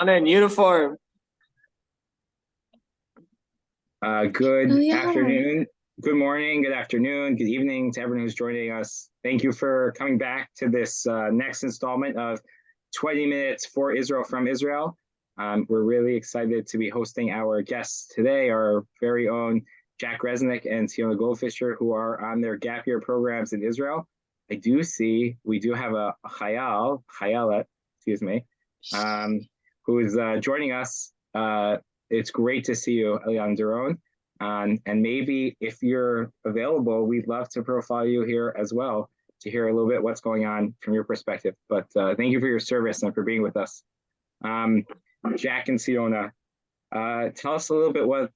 On in uniform. Good Oh yeah. afternoon, good morning, good afternoon, good evening to everyone who's joining us. Thank you for coming back to this next installment of 20 Minutes for Israel from Israel. We're really excited to be hosting our guests today, our very own Jack Resnick and Tziyona Goldfischer, who are on their gap year programs in Israel. I do see we do have a Chayalet, excuse me, um, who is joining us. It's great to see you, Elian Daron. And maybe if you're available, we'd love to profile you here as well to hear a little bit what's going on from your perspective. But thank you for your service and for being with us. Jack and Tziyona, tell us a little bit what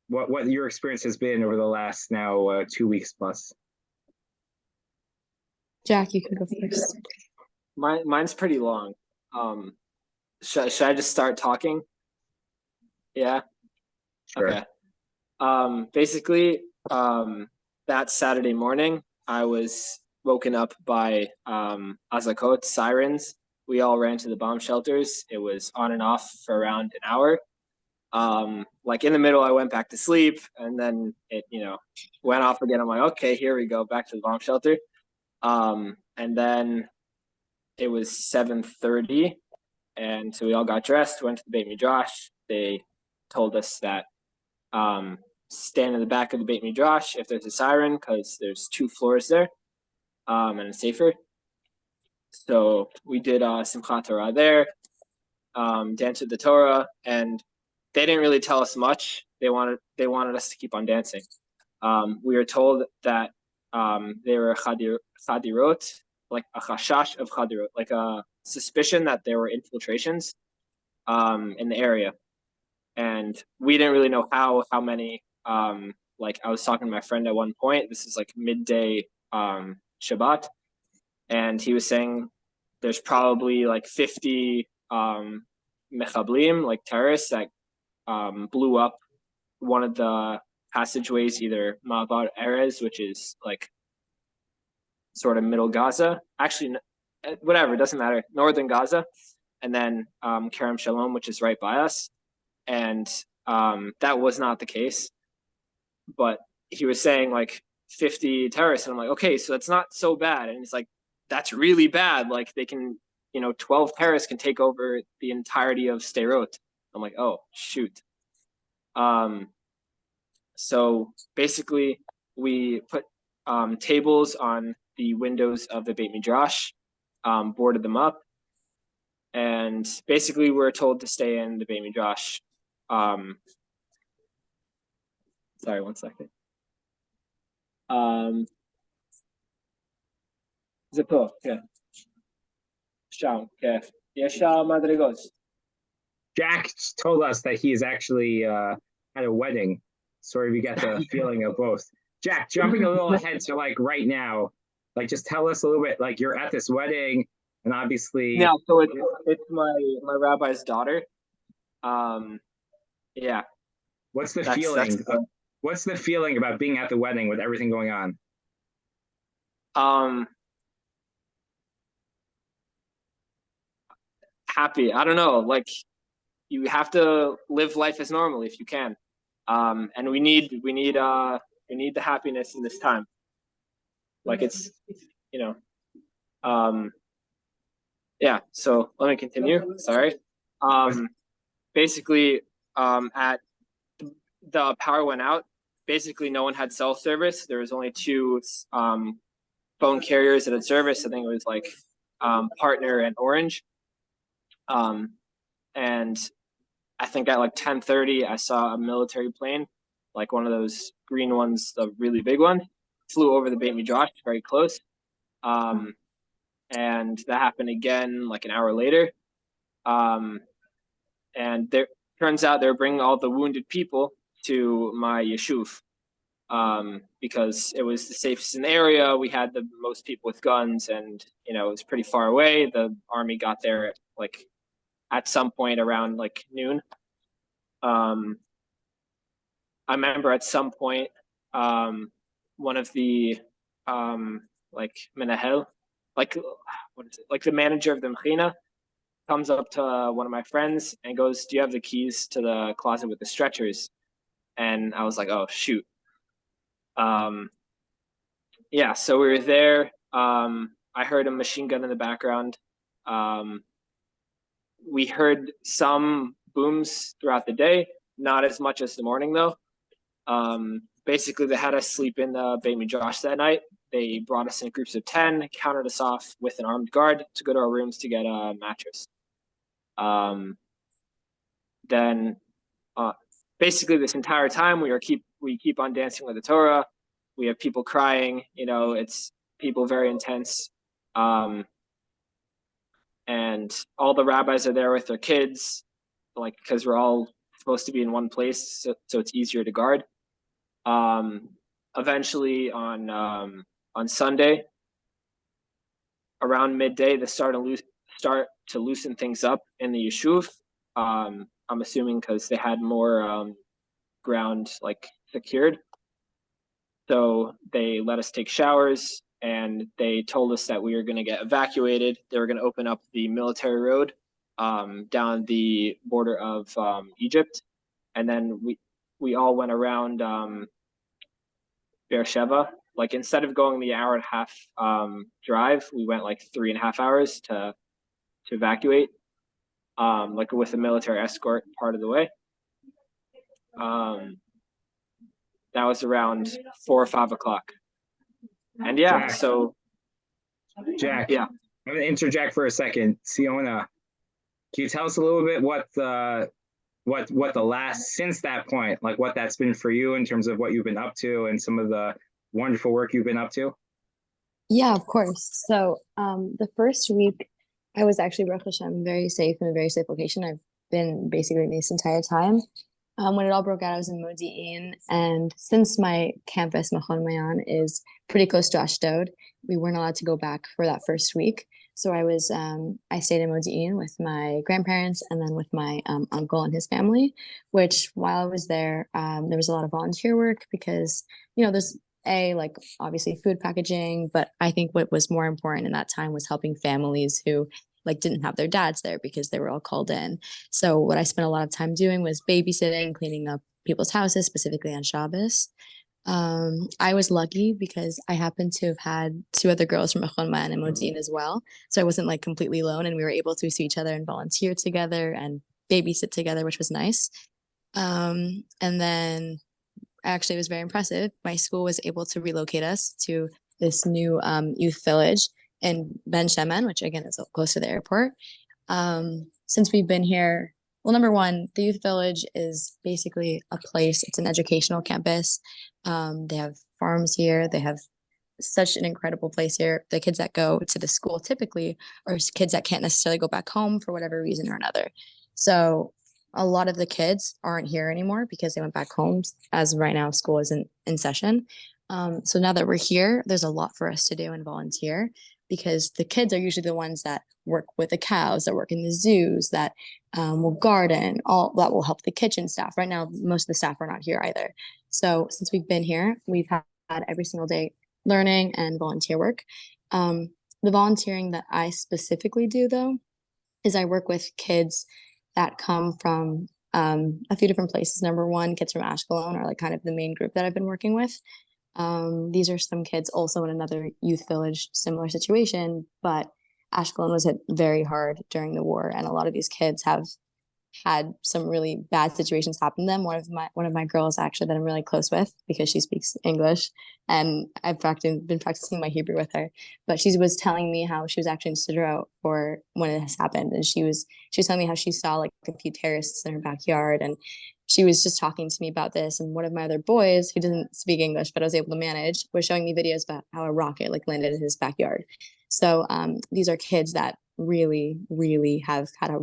what your experience has been over the last now 2 weeks plus. Jack, you can go first. Mine's pretty long. Should I just start talking? Yeah. Sure. Okay. Basically, that Saturday morning, I was woken up by azakot sirens. We all ran to the bomb shelters. It was on and off for around an hour. Like in the middle, I went back to sleep, and then it, went off again. I'm like, okay, here we go, back to the bomb shelter. And then it was 7:30, and so we all got dressed, went to the Beit Midrash. They told us that stand in the back of the Beit Midrash if there's a siren, because there's 2 floors there, and it's safer. So we did Simchat Torah there, danced with the Torah, and they didn't really tell us much. They wanted us to keep on dancing. We were told that there were chadirot, like a chashash of chadirot, like a suspicion that there were infiltrations in the area. And we didn't really know how many. Like I was talking to my friend at one point. This is like midday Shabbat, and he was saying there's probably like 50 mechablim, like terrorists, that blew up one of the passageways, either Ma'avar Erez, which is like sort of middle Gaza, actually, whatever, it doesn't matter, northern Gaza, and then Kerem Shalom, which is right by us. And that was not the case. But he was saying like 50 terrorists, and I'm like, okay, so that's not so bad. And it's like, that's really bad. Like they can, 12 terrorists can take over the entirety of Sderot. I'm like, oh shoot. So basically, we put tables on the windows of the Beit Midrash, boarded them up, and basically we're told to stay in the Beit Midrash. Sorry, one second. זה פה, כן. שם, כן. יש שם מדרגות. Jack told us that he's actually at a wedding. Sort of, you get the feeling of both. Jack, jumping a little ahead to like right now, like just tell us a little bit. Like you're at this wedding, and obviously, Yeah. So it's my rabbi's daughter. Yeah. What's the feeling? What's the feeling about being at the wedding with everything going on? Happy. I don't know. Like you have to live life as normal if you can. And we need the happiness in this time. Like it's, yeah. So let me continue. Sorry. Basically, at the power went out. Basically, no one had cell service. There was only 2 phone carriers that had service. I think it was like Partner and Orange. And I think at like 10:30, I saw a military plane, like one of those green ones, the really big one, flew over the Beit Midrash, very close. And that happened again like an hour later. And there turns out they're bringing all the wounded people to my yeshuv, because it was the safest in the area. We had the most people with guns, and it was pretty far away. The army got there like at some point around like noon. I remember at some point, one of the like menahel, like what is it, like the manager of the mechina, comes up to one of my friends and goes, "Do you have the keys to the closet with the stretchers?" And I was like, "Oh shoot." Yeah, so we were there. I heard a machine gun in the background. We heard some booms throughout the day, not as much as the morning though. Basically, they had us sleep in the Beit Midrash that night. They brought us in groups of 10, counted us off with an armed guard to go to our rooms to get a mattress. Then, basically, this entire time we keep on dancing with the Torah. We have people crying. It's people very intense. And all the rabbis are there with their kids, like because we're all supposed to be in one place, so it's easier to guard. Eventually on Sunday, around midday, they start to loosen things up in the yeshuv. I'm assuming because they had more ground like secured. So they let us take showers, and they told us that we were going to get evacuated. They were going to open up the military road down the border of Egypt, and then we all went around Beersheba. Like instead of going the hour and a half drive, we went like 3.5 hours to evacuate, like with a military escort part of the way. That was around 4 or 5 o'clock. And yeah, Jack, so Jack, yeah. I'm going to interject for a second. Tziyona, can you tell us a little bit what the last, since that point, like what that's been for you in terms of what you've been up to and some of the wonderful work you've been up to? Yeah, of course. So the first week, I was actually, Baruch Hashem, very safe in a very safe location. I've been basically this entire time. When it all broke out, I was in Modi'in, and since my campus, Machon Mayan, is pretty close to Ashdod, we weren't allowed to go back for that first week. So I stayed in Modi'in with my grandparents and then with my uncle and his family, which while I was there, there was a lot of volunteer work because, there's like obviously food packaging, but I think what was more important in that time was helping families who like didn't have their dads there because they were all called in. So what I spent a lot of time doing was babysitting, cleaning up people's houses, specifically on Shabbos. I was lucky because I happened to have had two other girls from Mechon Mayan and Modin as well. So I wasn't like completely alone, and we were able to see each other and volunteer together and babysit together, which was nice. And then actually it was very impressive. My school was able to relocate us to this new youth village in Ben Shemen, which again is close to the airport. Since we've been here, well, number one, the youth village is basically a place. It's an educational campus. They have farms here. They have such an incredible place here. The kids that go to the school typically are kids that can't necessarily go back home for whatever reason or another. So a lot of the kids aren't here anymore because they went back home, as right now school isn't in session. So now that we're here, there's a lot for us to do and volunteer, because the kids are usually the ones that work with the cows, that work in the zoos, that will garden, all that will help the kitchen staff. Right now, most of the staff are not here either. So since we've been here, we've had every single day learning and volunteer work. The volunteering that I specifically do, though, is I work with kids that come from a few different places. Number one, kids from Ashkelon are like kind of the main group that I've been working with. These are some kids also in another youth village, similar situation, but Ashkelon was hit very hard during the war, and a lot of these kids have had some really bad situations happen to them. One of my girls actually that I'm really close with, because she speaks English, and I've been practicing my Hebrew with her. But she was telling me how she was actually in Sidra for when it has happened, and she was telling me how she saw like a few terrorists in her backyard, and she was just talking to me about this. And one of my other boys, who doesn't speak English but I was able to manage, was showing me videos about how a rocket like landed in his backyard. So these are kids that really, really have had a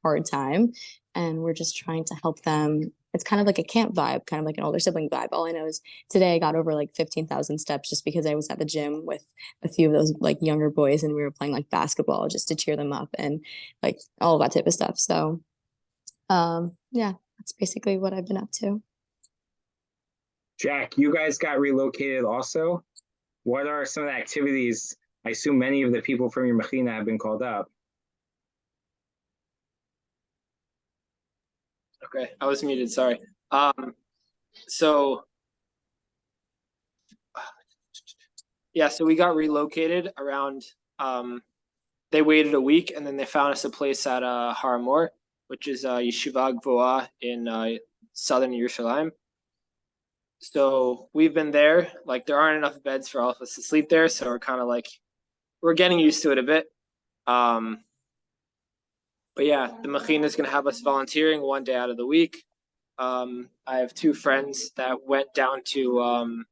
hard time, and we're just trying to help them. It's kind of like a camp vibe, kind of like an older sibling vibe. All I know is today I got over like 15,000 steps just because I was at the gym with a few of those like younger boys, and we were playing like basketball just to cheer them up and like all of that type of stuff. So yeah, that's basically what I've been up to. Jack, you guys got relocated also. What are some of the activities? I assume many of the people from your Mechina have been called up. Okay, I was muted, sorry. So yeah, so we got relocated around, they waited a week and then they found us a place at Har Mor, which is Yeshiva Gvoa in southern Yerushalayim. So we've been there, like there aren't enough beds for all of us to sleep there, so we're kind of like, we're getting used to it a bit. But yeah, the Machina is going to have us volunteering one day out of the week. I have two friends that went down to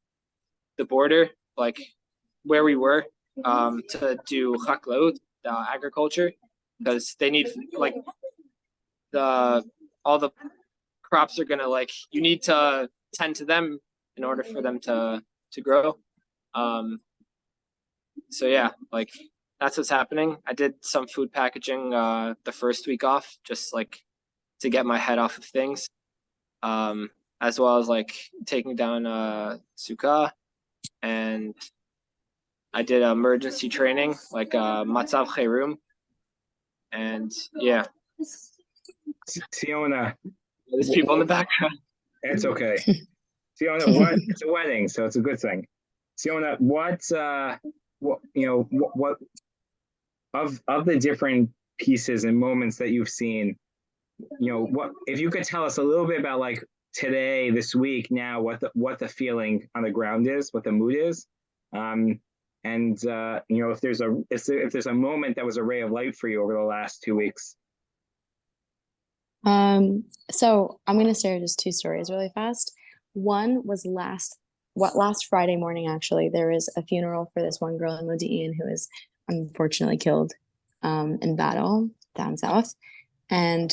the border, like where we were, to do chaklaut, agriculture, because they need like all the crops are gonna, like, you need to tend to them in order for them to grow. So yeah, like that's what's happening. I did some food packaging the first week off, just like to get my head off of things, as well as like taking down sukkah, and I did emergency training, like matzav cherem, and yeah, Tziyona, there's people in the background. it's okay. Tziyona, what? It's a wedding, so it's a good thing. Tziyona, what of the different pieces and moments that you've seen, what if you could tell us a little bit about like today, this week, now, what the feeling on the ground is, what the mood is, and if there's a moment that was a ray of light for you over the last 2 weeks. So I'm gonna share just two stories really fast. One was last Friday morning, actually. There was a funeral for this one girl in Modi'in who was unfortunately killed in battle down south. And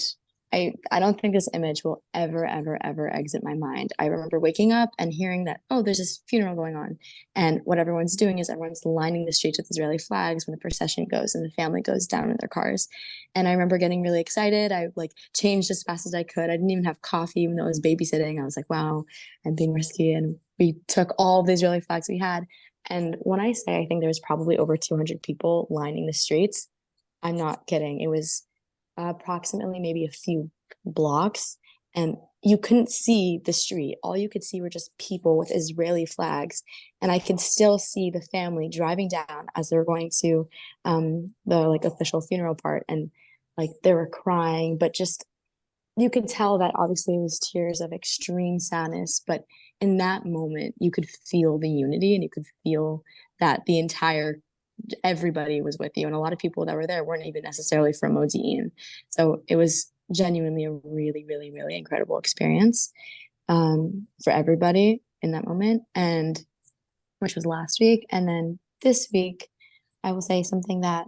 I don't think this image will ever, ever, ever exit my mind. I remember waking up and hearing that, oh, there's this funeral going on. And what everyone's doing is everyone's lining the streets with Israeli flags when the procession goes and the family goes down in their cars. And I remember getting really excited. I like changed as fast as I could. I didn't even have coffee, even though I was babysitting. I was like, wow, I'm being risky. And we took all the Israeli flags we had. And when I say I think there was probably over 200 people lining the streets, I'm not kidding. It was approximately maybe a few blocks, and you couldn't see the street. All you could see were just people with Israeli flags, and I could still see the family driving down as they were going to the like official funeral part, and like they were crying, but just you could tell that obviously it was tears of extreme sadness, but in that moment you could feel the unity and you could feel that the entire everybody was with you, and a lot of people that were there weren't even necessarily from Modi'in. So it was genuinely a really, really, really incredible experience for everybody in that moment, and which was last week. And then this week, I will say something that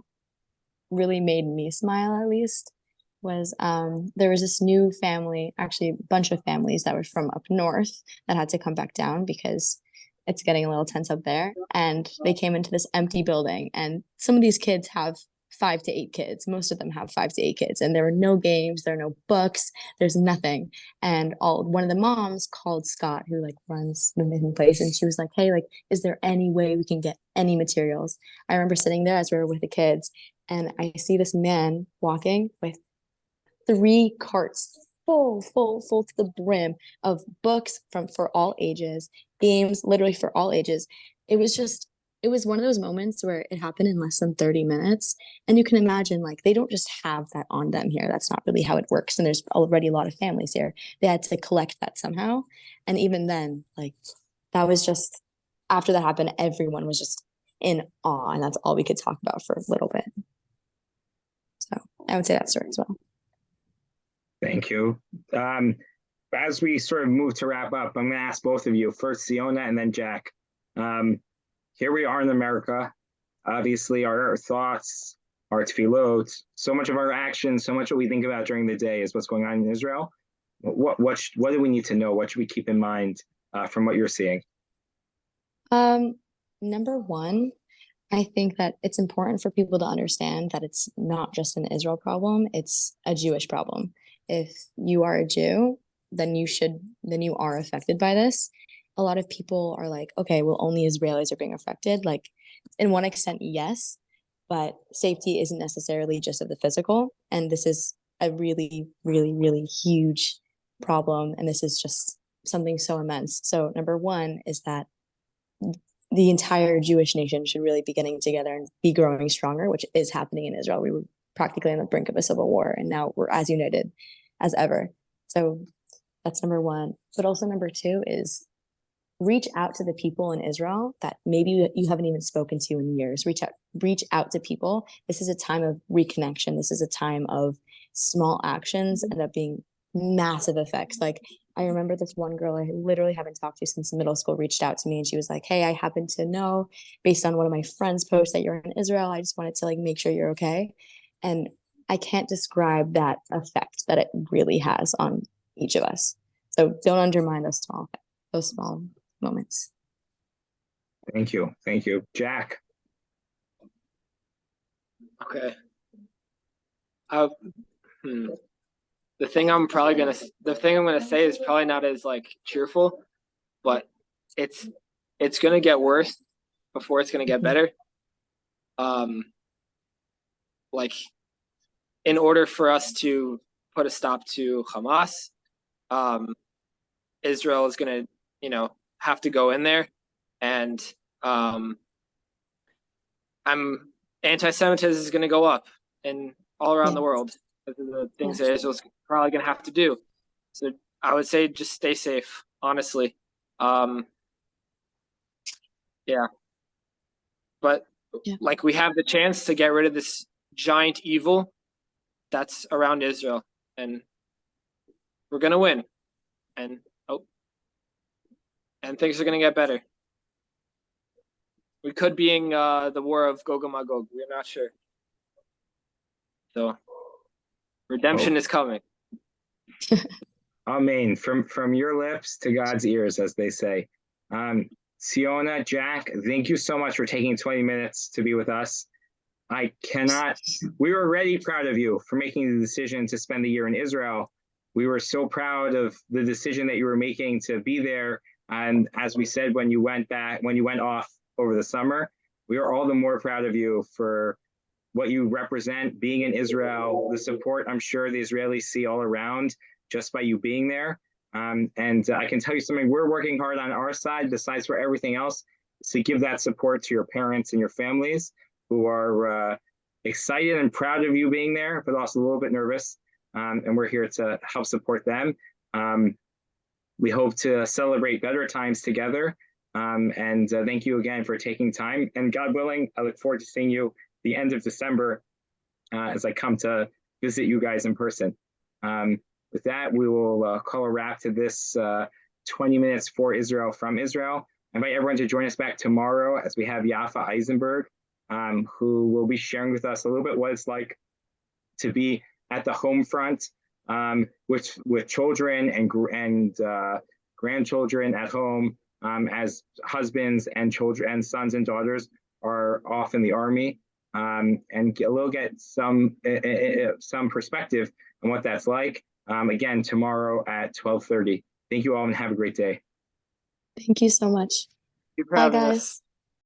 really made me smile, at least, was there was this new family, actually a bunch of families that were from up north that had to come back down because it's getting a little tense up there. And they came into this empty building, and some of these kids have 5 to 8 kids. Most of them have 5 to 8 kids, and there were no games, there are no books, there's nothing. And one of the moms called Scott, who like runs the Mitten Place, and she was like, hey, like, is there any way we can get any materials? I remember sitting there as we were with the kids, and I see this man walking with 3 carts full to the brim of books for all ages, games literally for all ages. It was one of those moments where it happened in less than 30 minutes. And you can imagine, like, they don't just have that on them here. That's not really how it works. And there's already a lot of families here. They had to collect that somehow. And even then, like, that was just, after that happened, everyone was just in awe. And that's all we could talk about for a little bit. So I would say that story as well. Thank you. As we sort of move to wrap up, I'm going to ask both of you, first Tziyona and then Jack. Here we are in America. Obviously, our thoughts, our tefillot, so much of our actions, so much what we think about during the day is what's going on in Israel. What do we need to know? What should we keep in mind from what you're seeing? Number one, I think that it's important for people to understand that it's not just an Israel problem, it's a Jewish problem. If you are a Jew, then you are affected by this. A lot of people are like, okay, well, only Israelis are being affected. Like, in one extent, yes, but safety isn't necessarily just of the physical. And this is a really, really, really huge problem, and this is just something so immense. So number one is that the entire Jewish nation should really be getting together and be growing stronger, which is happening in Israel. We were practically on the brink of a civil war, and now we're as united as ever. So that's number one. But also number two is reach out to the people in Israel that maybe you haven't even spoken to in years. Reach out to people. This is a time of reconnection. This is a time of small actions end up being massive effects. Like, I remember this one girl I literally haven't talked to since middle school reached out to me, and she was like, hey, I happen to know based on one of my friends' posts that you're in Israel. I just wanted to like make sure you're okay. And I can't describe that effect that it really has on each of us. So don't undermine those small moments. Thank you. Thank you. Jack. Okay. The thing I'm gonna say is probably not as like cheerful, but it's gonna get worse before it's gonna get better. Like, in order for us to put a stop to Hamas, Israel is gonna, have to go in there, and anti-Semitism is gonna go up and all around the world. The things that Israel's probably gonna have to do. So I would say just stay safe, honestly. Yeah. But like, we have the chance to get rid of this giant evil that's around Israel, and we're gonna win. And things are gonna get better. We could be in the war of Gog and Magog. We're not sure. So redemption is coming. Amen. From your lips to God's ears, as they say. Tziyona, Jack, thank you so much for taking 20 minutes to be with us. We were already proud of you for making the decision to spend the year in Israel. We were so proud of the decision that you were making to be there. And as we said, when you went off over the summer, we are all the more proud of you for what you represent, being in Israel, the support I'm sure the Israelis see all around just by you being there. And I can tell you something, we're working hard on our side, besides for everything else, to give that support to your parents and your families who are excited and proud of you being there, but also a little bit nervous. And we're here to help support them. We hope to celebrate better times together. And thank you again for taking time. And God willing, I look forward to seeing you the end of December as I come to visit you guys in person. With that, we will call a wrap to this 20 minutes for Israel from Israel. I invite everyone to join us back tomorrow as we have Yafa Eisenberg, who will be sharing with us a little bit what it's like to be at the home front with children and grandchildren at home, as husbands and children and sons and daughters are off in the army, and get some perspective on what that's like. Again, tomorrow at 12:30. Thank you all and have a great day. Thank you so much. Bye, guys.